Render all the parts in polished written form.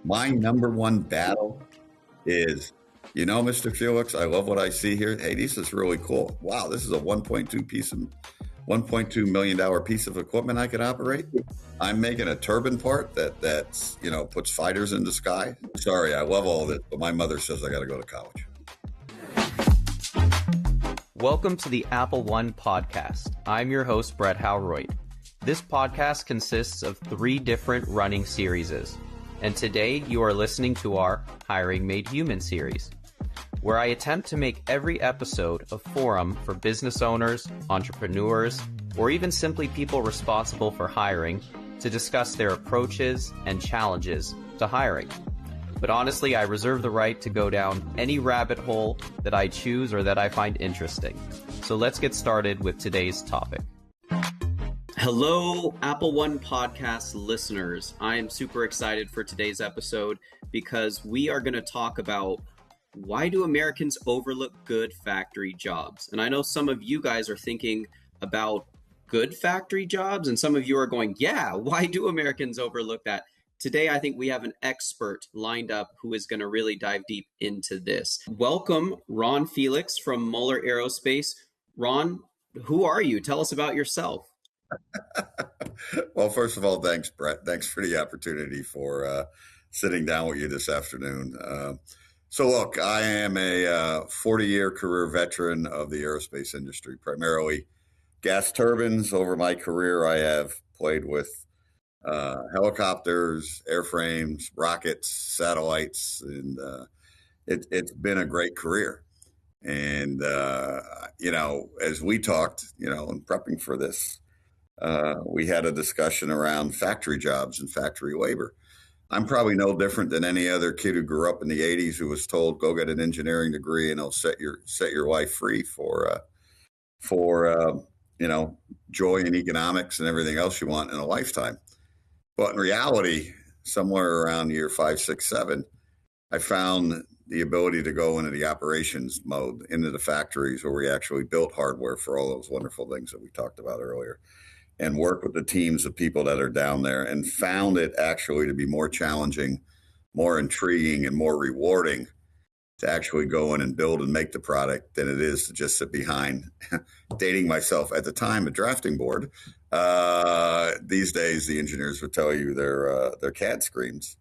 My number one battle is, Mr. Felix, I love what I see here. Hey, this is really cool. Wow, this is a 1.2 million dollar piece of equipment I could operate. I'm making a turbine part that's puts fighters in the sky. Sorry, I love all this, but my mother says I got to go to college. Welcome to the Apple One podcast. I'm your host, Brett Howroyd. This podcast consists of 3 different running series, and today you are listening to our Hiring Made Human series, where I attempt to make every episode a forum for business owners, entrepreneurs, or even simply people responsible for hiring to discuss their approaches and challenges to hiring. But honestly, I reserve the right to go down any rabbit hole that I choose or that I find interesting. So let's get started with today's topic. Hello, Apple One podcast listeners. I am super excited for today's episode because we are going to talk about why do Americans overlook good factory jobs? And I know some of you guys are thinking about good factory jobs, and some of you are going, yeah, why do Americans overlook that? Today, I think we have an expert lined up who is going to really dive deep into this. Welcome, Ron Felix from Muller Aerospace. Ron, who are you? Tell us about yourself. Well, first of all, thanks, Brett. Thanks for the opportunity for sitting down with you this afternoon. So look, I am a 40-year career veteran of the aerospace industry, primarily gas turbines. Over my career, I have played with helicopters, airframes, rockets, satellites, and it's been a great career. And, as we talked, in prepping for this, we had a discussion around factory jobs and factory labor. I'm probably no different than any other kid who grew up in the 80s who was told, go get an engineering degree and it'll set your life free for joy and economics and everything else you want in a lifetime. But in reality, somewhere around year 5, 6, 7, I found the ability to go into the operations mode, into the factories where we actually built hardware for all those wonderful things that we talked about earlier, and work with the teams of people that are down there, and found it actually to be more challenging, more intriguing, and more rewarding to actually go in and build and make the product than it is to just sit behind, dating myself at the time, a drafting board. These days, the engineers would tell you they're CAD screens.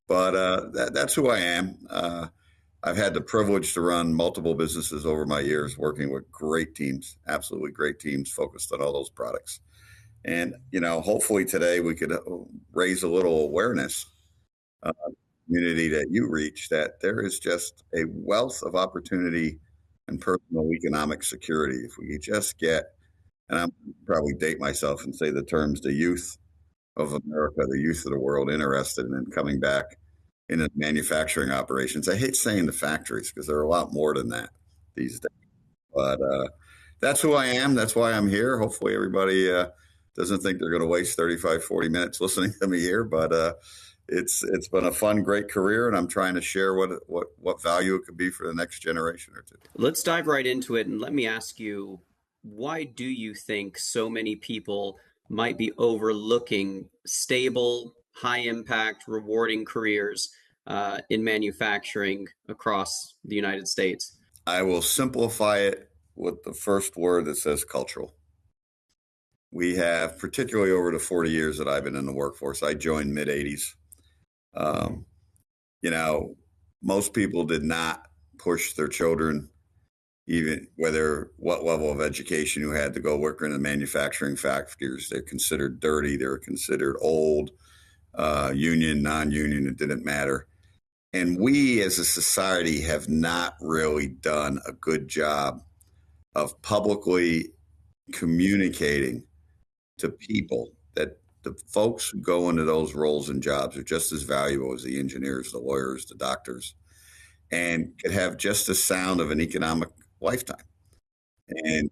But that's who I am. I've had the privilege to run multiple businesses over my years, working with great teams, absolutely great teams focused on all those products. And, hopefully today we could raise a little awareness community that you reach, that there is just a wealth of opportunity and personal economic security if we could just get, and I'm probably date myself and say the terms, the youth of America, the youth of the world interested in coming back into manufacturing operations. I hate saying the factories because there are a lot more than that these days. But that's who I am. That's why I'm here. Hopefully everybody doesn't think they're going to waste 35, 40 minutes listening to me here. But it's been a fun, great career, and I'm trying to share what value it could be for the next generation or two. Let's dive right into it, and let me ask you, why do you think so many people might be overlooking stable, high-impact, rewarding careers in manufacturing across the United States? I will simplify it with the first word that says cultural. We have, particularly over the 40 years that I've been in the workforce, I joined mid-'80s. Most people did not push their children, even what level of education you had, to go work in the manufacturing factories. They're considered dirty. They're considered old, union, non-union. It didn't matter. And we as a society have not really done a good job of publicly communicating to people that the folks who go into those roles and jobs are just as valuable as the engineers, the lawyers, the doctors, and could have just the sound of an economic lifetime. And,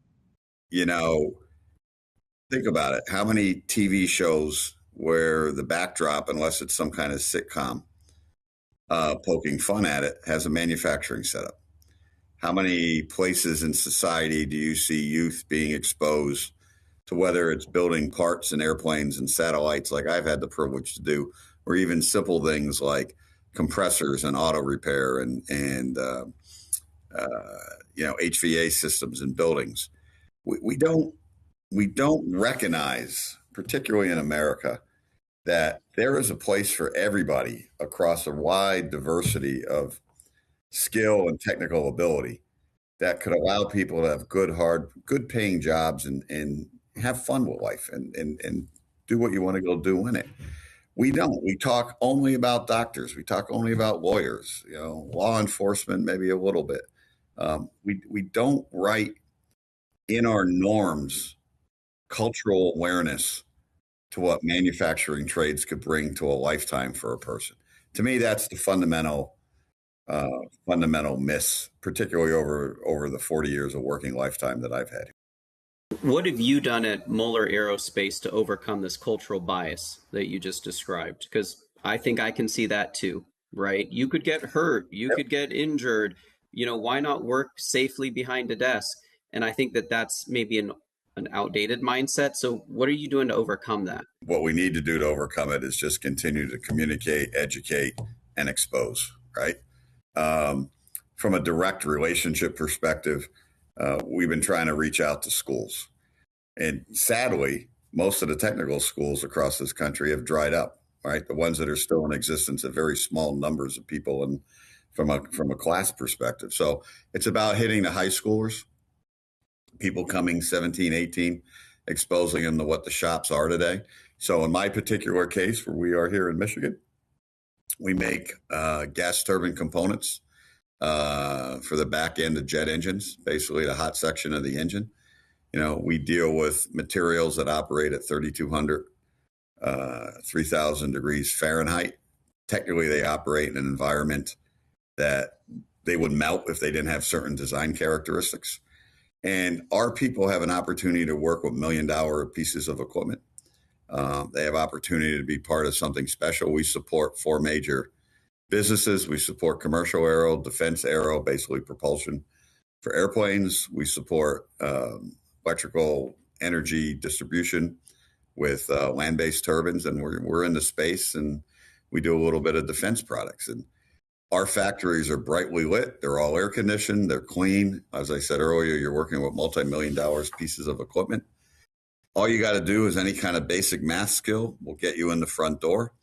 think about it. How many TV shows where the backdrop, unless it's some kind of sitcom poking fun at it, has a manufacturing setup? How many places in society do you see youth being exposed to, whether it's building parts and airplanes and satellites like I've had the privilege to do, or even simple things like compressors and auto repair HVA systems in buildings. We don't recognize, particularly in America, that there is a place for everybody across a wide diversity of skill and technical ability that could allow people to have good paying jobs and have fun with life and do what you want to go do in it. We don't. We talk only about doctors. We talk only about lawyers, law enforcement, maybe a little bit. We don't write in our norms cultural awareness to what manufacturing trades could bring to a lifetime for a person. To me, that's the fundamental miss, particularly over the 40 years of working lifetime that I've had. What have you done at Mueller Aerospace to overcome this cultural bias that you just described? Because I think I can see that too, right? You could get hurt, you could get injured. Why not work safely behind a desk? And I think that that's maybe an outdated mindset. So what are you doing to overcome that? What we need to do to overcome it is just continue to communicate, educate, and expose, right? From a direct relationship perspective, we've been trying to reach out to schools. And sadly, most of the technical schools across this country have dried up, right? The ones that are still in existence have very small numbers of people and from a class perspective. So it's about hitting the high schoolers, people coming 17, 18, exposing them to what the shops are today. So in my particular case, where we are here in Michigan, we make gas turbine components for the back end of jet engines, basically the hot section of the engine. We deal with materials that operate at 3,200, 3,000 degrees Fahrenheit. Technically, they operate in an environment that they would melt if they didn't have certain design characteristics. And our people have an opportunity to work with $1 million pieces of equipment. They have opportunity to be part of something special. We support 4 major businesses. We support commercial aero, defense aero, basically propulsion for airplanes. We support electrical energy distribution with land-based turbines, and we're in the space, and we do a little bit of defense products. And our factories are brightly lit. They're all air conditioned. They're clean. As I said earlier, you're working with multi-million-dollar pieces of equipment. All you got to do is any kind of basic math skill will get you in the front door,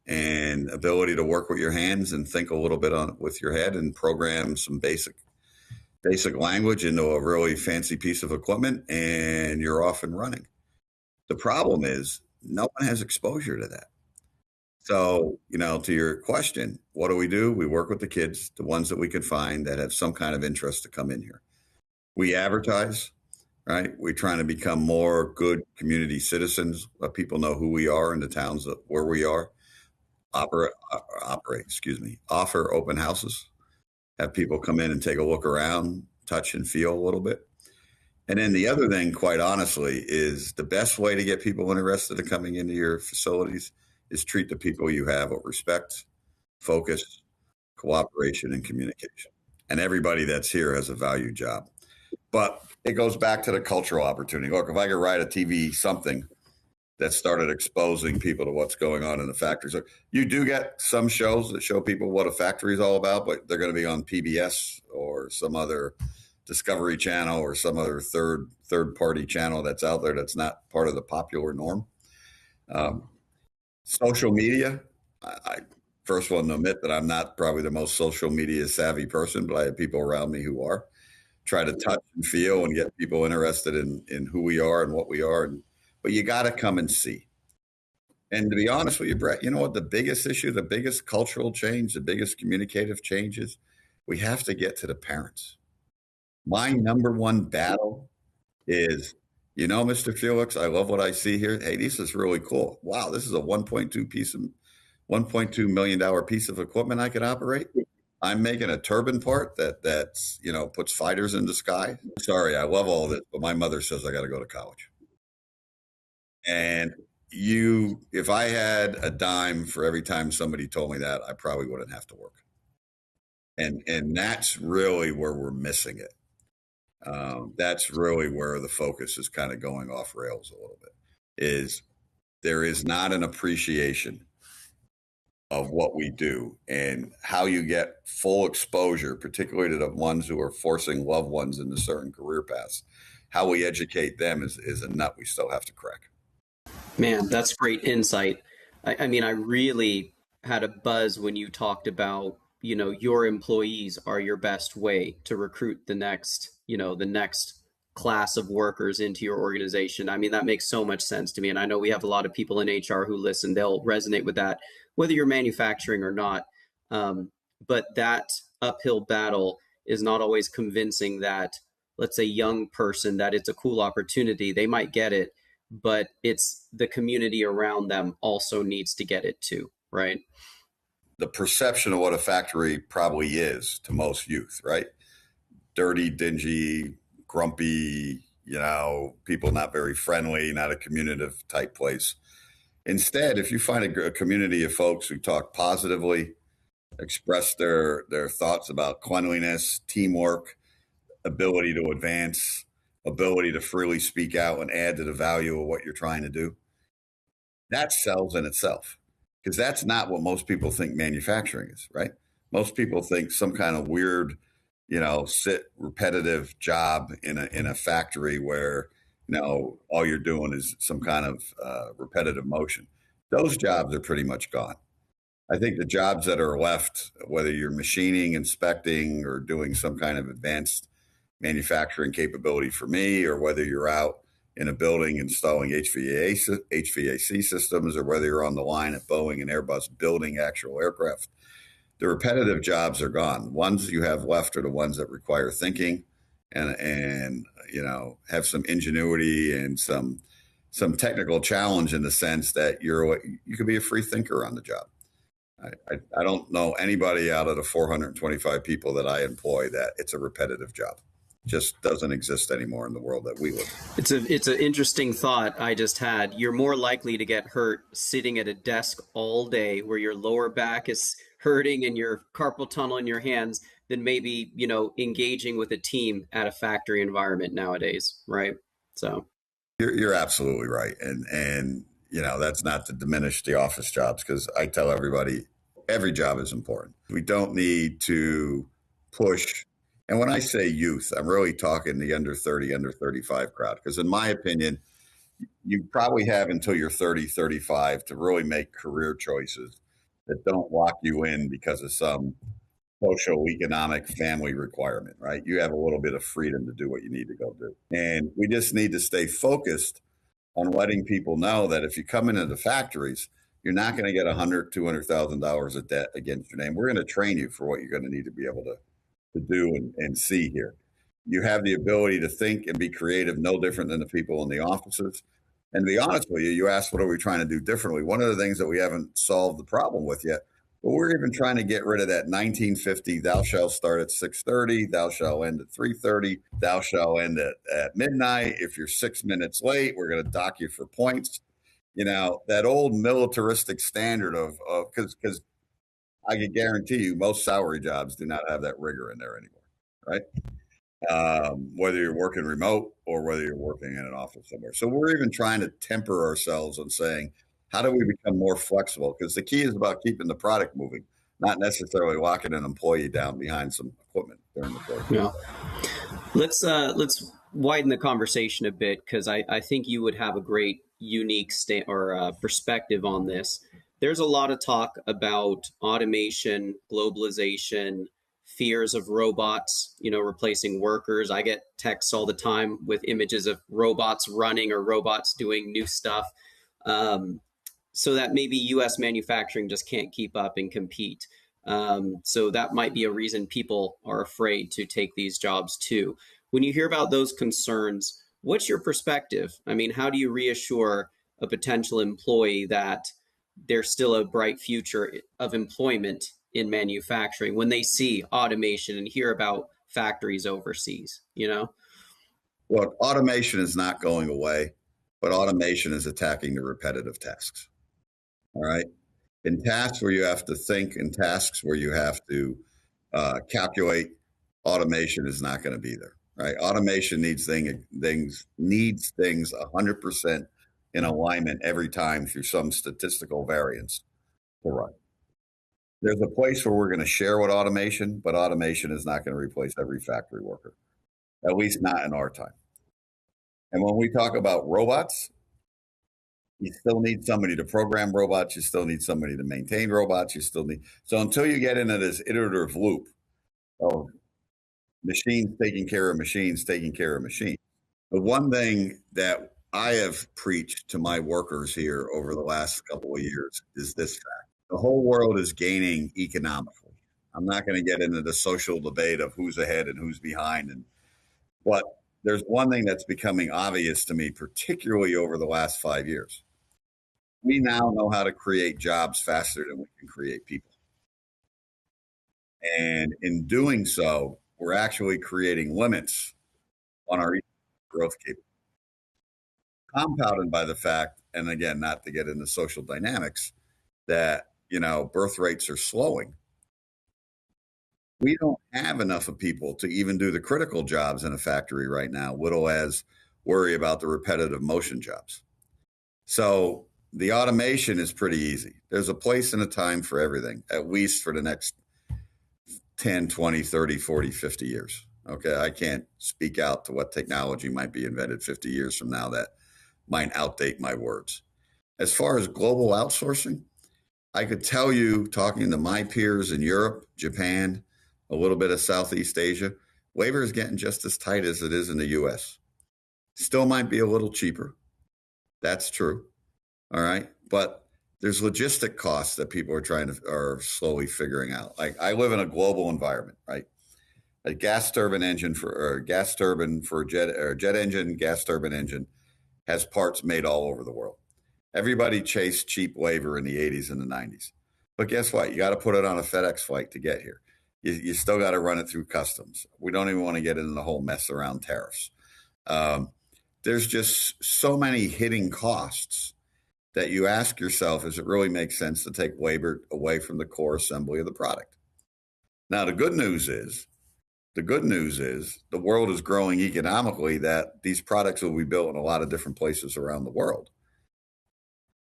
and ability to work with your hands and think a little bit with your head and program some basic language into a really fancy piece of equipment, and you're off and running. The problem is no one has exposure to that. So, to your question, what do? We work with the kids, the ones that we can find that have some kind of interest to come in here. We advertise, right? We're trying to become more good community citizens, let people know who we are in the towns where we are. Offer open houses, have people come in and take a look around, touch and feel a little bit. And then the other thing, quite honestly, is the best way to get people interested in coming into your facilities is treat the people you have with respect, focus, cooperation, and communication. And everybody that's here has a valued job. But it goes back to the cultural opportunity. Look, if I could write a TV something that started exposing people to what's going on in the factories. So you do get some shows that show people what a factory is all about, but they're going to be on PBS or some other Discovery Channel or some other third party channel that's out there that's not part of the popular norm. Social media, I first want to admit that I'm not probably the most social media savvy person, but I have people around me who are. Try to touch and feel and get people interested in who we are and what we are. But you got to come and see. And to be honest with you, Brett, you know what the biggest issue, the biggest cultural change, the biggest communicative change is? We have to get to the parents. My number one battle is, Mr. Felix, I love what I see here. Hey, this is really cool. Wow, this is a $1.2 million piece of equipment I could operate. I'm making a turbine part that's puts fighters in the sky. Sorry, I love all this, but my mother says I got to go to college. And if I had a dime for every time somebody told me that, I probably wouldn't have to work. And that's really where we're missing it. That's really where the focus is kind of going off rails a little bit. Is there is not an appreciation of what we do and how you get full exposure, particularly to the ones who are forcing loved ones into certain career paths. How we educate them is a nut we still have to crack. Man, that's great insight. I mean, I really had a buzz when you talked about, your employees are your best way to recruit the next class of workers into your organization. I mean, that makes so much sense to me. And I know we have a lot of people in HR who listen, they'll resonate with that, whether you're manufacturing or not. But that uphill battle is not always convincing that, let's say, young person that it's a cool opportunity. They might get it, but it's the community around them also needs to get it too, right? The perception of what a factory probably is to most youth, right? Dirty, dingy, grumpy, people not very friendly, not a communicative type place. Instead, if you find a community of folks who talk positively, express their thoughts about cleanliness, teamwork, ability to advance, ability to freely speak out and add to the value of what you're trying to do, that sells in itself. Because that's not what most people think manufacturing is, right? Most people think some kind of weird, sit repetitive job in a factory where, all you're doing is some kind of repetitive motion. Those jobs are pretty much gone. I think the jobs that are left, whether you're machining, inspecting, or doing some kind of advanced manufacturing capability for me, or whether you're out in a building installing HVAC systems, or whether you're on the line at Boeing and Airbus building actual aircraft, the repetitive jobs are gone. The ones you have left are the ones that require thinking and have some ingenuity and some technical challenge, in the sense that you could be a free thinker on the job. I don't know anybody out of the 425 people that I employ that it's a repetitive job. Just doesn't exist anymore in the world that we live in. It's an interesting thought I just had. You're more likely to get hurt sitting at a desk all day where your lower back is hurting and your carpal tunnel in your hands than maybe, engaging with a team at a factory environment nowadays, right? So you're absolutely right. And that's not to diminish the office jobs, because I tell everybody every job is important. We don't need to push. And when I say youth, I'm really talking the under 30, under 35 crowd, because in my opinion, you probably have until you're 30, 35 to really make career choices that don't lock you in because of some social, economic, family requirement, right? You have a little bit of freedom to do what you need to go do. And we just need to stay focused on letting people know that if you come into the factories, you're not going to get $100,000, $200,000 of debt against your name. We're going to train you for what you're going to need to be able to do and see here. You have the ability to think and be creative, no different than the people in the offices. And to be honest with you, you asked, what are we trying to do differently? One of the things that we haven't solved the problem with yet, but we're even trying to get rid of that 1950, thou shalt start at 6:30, thou shalt end at 3:30, thou shalt end at midnight. If you're 6 minutes late, we're going to dock you for points. That old militaristic standard of because I can guarantee you most salary jobs do not have that rigor in there anymore, right? Whether you're working remote or whether you're working in an office somewhere. So we're even trying to temper ourselves and saying, how do we become more flexible? Because the key is about keeping the product moving, not necessarily locking an employee down behind some equipment during the day. Yeah. Let's widen the conversation a bit, because I think you would have a great unique perspective on this. There's a lot of talk about automation, globalization, fears of robots, replacing workers. I get texts all the time with images of robots running or robots doing new stuff. So that maybe U.S. manufacturing just can't keep up and compete. So that might be a reason people are afraid to take these jobs too. When you hear about those concerns, what's your perspective? I mean, how do you reassure a potential employee that there's still a bright future of employment in manufacturing when they see automation and hear about factories overseas, Look, automation is not going away, but automation is attacking the repetitive tasks. All right. In tasks where you have to think, in tasks where you have to calculate, automation is not going to be there. Right. Automation needs things 100% in alignment every time through some statistical variance to run. There's a place where we're going to share with automation, but automation is not going to replace every factory worker, at least not in our time. And when we talk about robots, you still need somebody to program robots. You still need somebody to maintain robots. You still need, so until you get into this iterative loop of machines taking care of machines, taking care of machines. The one thing that I have preached to my workers here over the last couple of years is this fact. The whole world is gaining economically. I'm not going to get into the social debate of who's ahead and who's behind. But there's one thing that's becoming obvious to me, particularly over the last 5 years. We now know how to create jobs faster than we can create people. And in doing so, we're actually creating limits on our growth capability. Compounded by the fact, and again, not to get into social dynamics, that, birth rates are slowing. We don't have enough of people to even do the critical jobs in a factory right now, little as worry about the repetitive motion jobs. So the automation is pretty easy. There's a place and a time for everything, at least for the next 10, 20, 30, 40, 50 years. Okay, I can't speak out to what technology might be invented 50 years from now that might outdate my words. As far as global outsourcing, I could tell you, talking to my peers in Europe, Japan, a little bit of Southeast Asia, labor is getting just as tight as it is in the US. Still might be a little cheaper. That's true. All right. But there's logistic costs that people are slowly figuring out. Like, I live in a global environment, right? A gas turbine engine for a jet engine, gas turbine engine has parts made all over the world. Everybody chased cheap labor in the 80s and the 90s. But guess what? You got to put it on a FedEx flight to get here. You still got to run it through customs. We don't even want to get into the whole mess around tariffs. There's just so many hidden costs that you ask yourself, does it really make sense to take labor away from the core assembly of the product? Now, the good news is the world is growing economically, that these products will be built in a lot of different places around the world.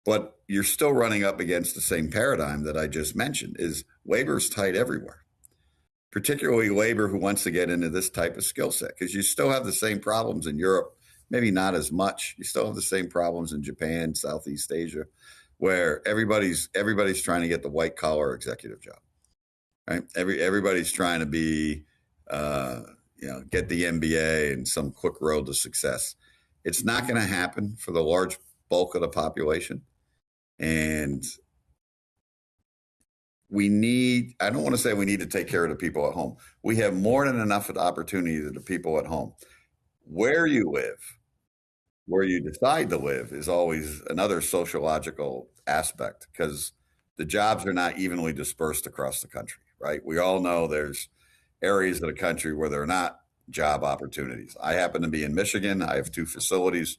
But you're still running up against the same paradigm that I just mentioned, is labor is tight everywhere, particularly labor who wants to get into this type of skill set, because you still have the same problems in Europe, maybe not as much. You still have the same problems in Japan, Southeast Asia, where everybody's trying to get the white collar executive job, right? Everybody's trying to be, get the MBA and some quick road to success. It's not going to happen for the large bulk of the population. And I don't want to say we need to take care of the people at home. We have more than enough of the opportunity to the people at home. Where you live, where you decide to live, is always another sociological aspect, because the jobs are not evenly dispersed across the country, right? We all know there's areas of the country where there are not job opportunities. I happen to be in Michigan. I have 2 facilities,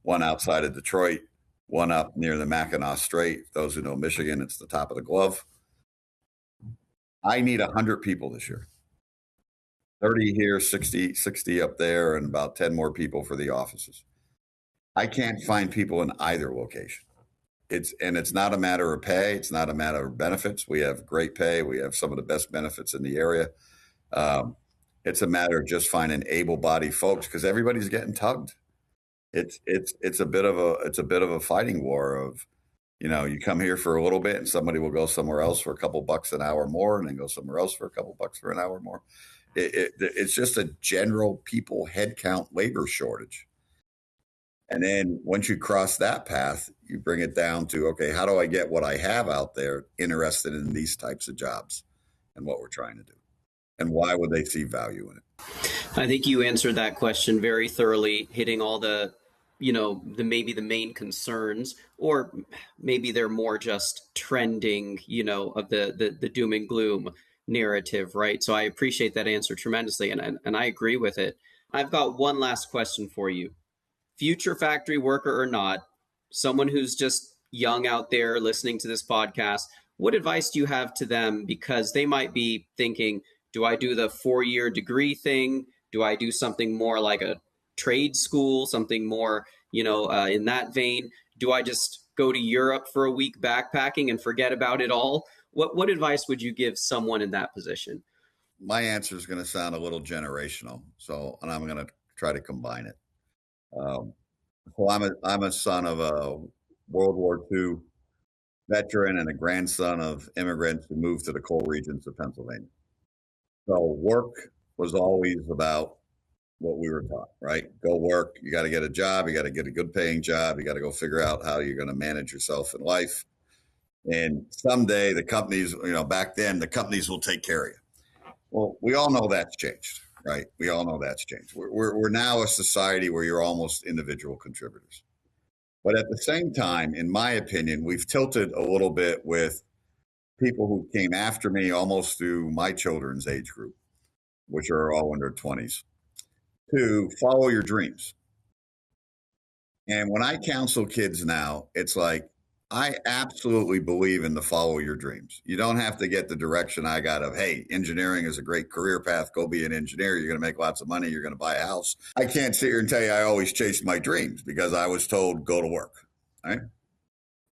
one outside of Detroit, one up near the Mackinac Strait. Those who know Michigan, it's the top of the glove. I need 100 people this year. 30 here, 60 up there, and about 10 more people for the offices. I can't find people in either location. It's not a matter of pay. It's not a matter of benefits. We have great pay. We have some of the best benefits in the area. It's a matter of just finding able-bodied folks, because everybody's getting tugged. It's a bit of a fighting war of, you come here for a little bit and somebody will go somewhere else for a couple bucks an hour more, and then go somewhere else for a couple bucks for an hour more. It's just a general people headcount labor shortage. And then once you cross that path, you bring it down to, okay, how do I get what I have out there interested in these types of jobs and what we're trying to do? And why would they see value in it? I think you answered that question very thoroughly, hitting all the maybe the main concerns, or maybe they're more just trending, of the doom and gloom narrative, right? So I appreciate that answer tremendously, and I agree with it. I've got one last question for you. Future factory worker or not, someone who's just young out there listening to this podcast, what advice do you have to them? Because they might be thinking, do I do the 4-year degree thing? Do I do something more like a trade school, something more, in that vein? Do I just go to Europe for a week backpacking and forget about it all? What advice would you give someone in that position? My answer is going to sound a little generational, and I'm going to try to combine it. So I'm a son of a World War II veteran and a grandson of immigrants who moved to the coal regions of Pennsylvania. So work was always about what we were taught, right? Go work. You got to get a job. You got to get a good paying job. You got to go figure out how you're going to manage yourself in life. And someday the companies, back then the companies will take care of you. Well, we all know that's changed, right? We all know that's changed. We're now a society where you're almost individual contributors. But at the same time, in my opinion, we've tilted a little bit with people who came after me almost through my children's age group, which are all in their 20s, to follow your dreams. And when I counsel kids now, it's like, I absolutely believe in the follow your dreams. You don't have to get the direction I got of, hey, engineering is a great career path. Go be an engineer. You're going to make lots of money. You're going to buy a house. I can't sit here and tell you I always chased my dreams because I was told go to work. Right?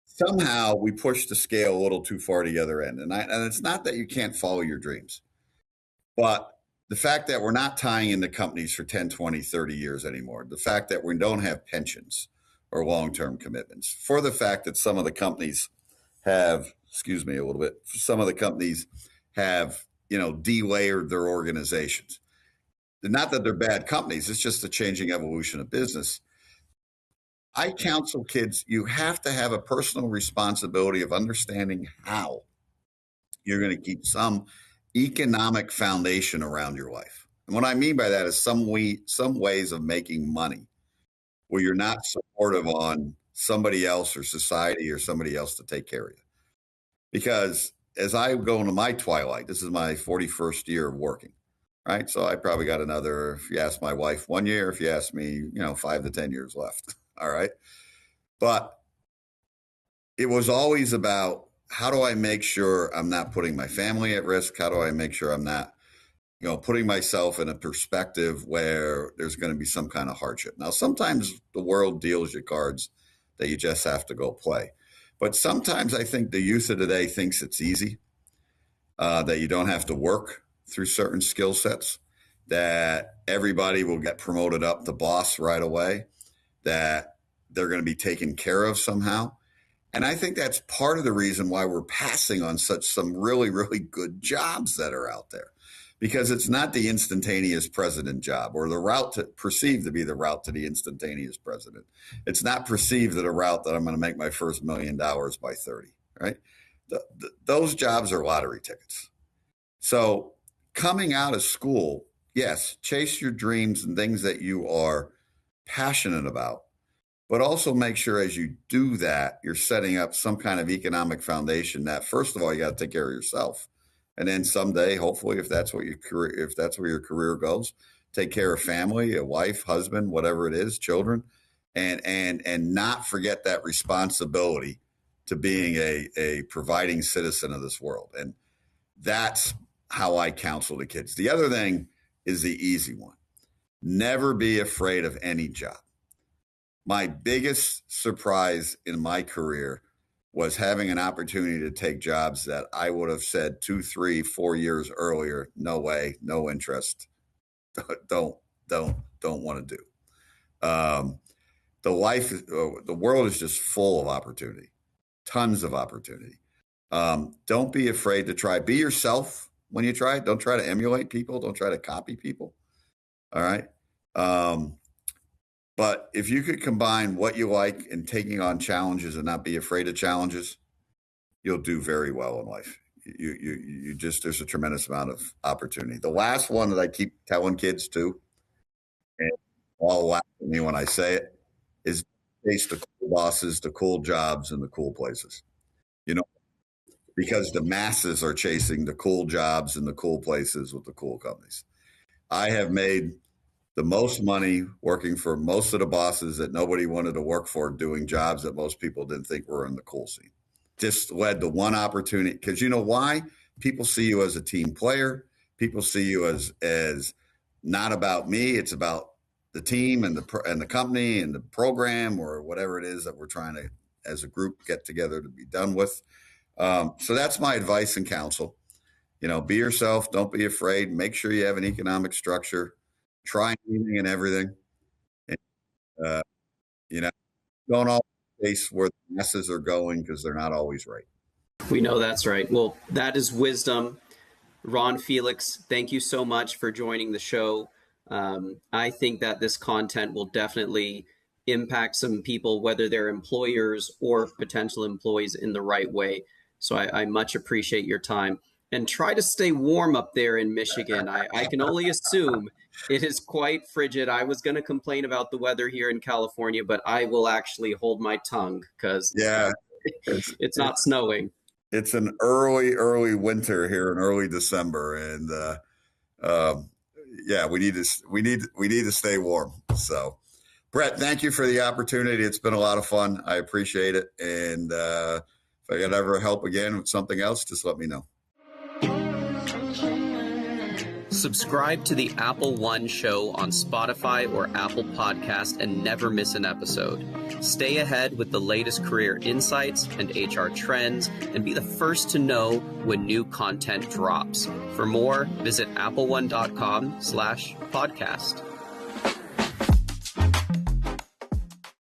Somehow we push the scale a little too far to the other end. And it's not that you can't follow your dreams, but the fact that we're not tying into companies for 10, 20, 30 years anymore, the fact that we don't have pensions or long-term commitments, for the fact that some of the companies have, some of the companies have, delayered their organizations. Not that they're bad companies, it's just the changing evolution of business. I counsel kids, you have to have a personal responsibility of understanding how you're going to keep some economic foundation around your life. And what I mean by that is some ways of making money where you're not supportive on somebody else or society or somebody else to take care of you. Because as I go into my twilight, this is my 41st year of working, right? So I probably got another, if you ask my wife, 1 year, if you ask me, 5 to 10 years left. All right. But it was always about, how do I make sure I'm not putting my family at risk? How do I make sure I'm not putting myself in a perspective where there's going to be some kind of hardship? Now, sometimes the world deals you cards that you just have to go play. But sometimes I think the youth of today thinks it's easy, that you don't have to work through certain skill sets, that everybody will get promoted up to boss right away, that they're going to be taken care of somehow. And I think that's part of the reason why we're passing on some really, really good jobs that are out there. Because it's not the instantaneous president job or the route perceived to be the route to the instantaneous president. It's not perceived that a route that I'm going to make my first $1 million by 30, right? Those jobs are lottery tickets. So coming out of school, yes, chase your dreams and things that you are passionate about, but also make sure as you do that, you're setting up some kind of economic foundation that, first of all, you got to take care of yourself. And then someday, hopefully, if that's where your career goes, take care of family, a wife, husband, whatever it is, children, and not forget that responsibility to being a providing citizen of this world. And that's how I counsel the kids. The other thing is the easy one. Never be afraid of any job. My biggest surprise in my career was having an opportunity to take jobs that I would have said 2, 3, 4 years earlier, no way, no interest, don't want to do. The world is just full of opportunity, tons of opportunity. Don't be afraid to try. Be yourself when you try. Don't try to emulate people. Don't try to copy people. All right. But if you could combine what you like and taking on challenges and not be afraid of challenges, you'll do very well in life. There's a tremendous amount of opportunity. The last one that I keep telling kids too, and all laugh at me when I say it, is chase the cool bosses, the cool jobs, and the cool places. Because the masses are chasing the cool jobs and the cool places with the cool companies. I have made the most money working for most of the bosses that nobody wanted to work for, doing jobs that most people didn't think were in the cool scene. Just led to one opportunity. Because you know why? People see you as a team player. People see you as not about me. It's about the team and the company and the program or whatever it is that we're trying to, as a group, get together to be done with. So that's my advice and counsel. Be yourself. Don't be afraid. Make sure you have an economic structure. Try anything and everything. And, uh, don't always face where the masses are going because they're not always right. We know that's right. Well, that is wisdom. Ron Felix, thank you so much for joining the show. I think that this content will definitely impact some people, whether they're employers or potential employees, in the right way. So I much appreciate your time. And try to stay warm up there in Michigan. I can only assume it is quite frigid. I was going to complain about the weather here in California, but I will actually hold my tongue because it's not snowing. It's an early winter here in early December, and we need to stay warm. So, Brett, thank you for the opportunity. It's been a lot of fun. I appreciate it, and if I could ever help again with something else, just let me know. Subscribe to the Apple One Show on Spotify or Apple Podcast and never miss an episode. Stay ahead with the latest career insights and HR trends and be the first to know when new content drops. For more, visit appleone.com/podcast.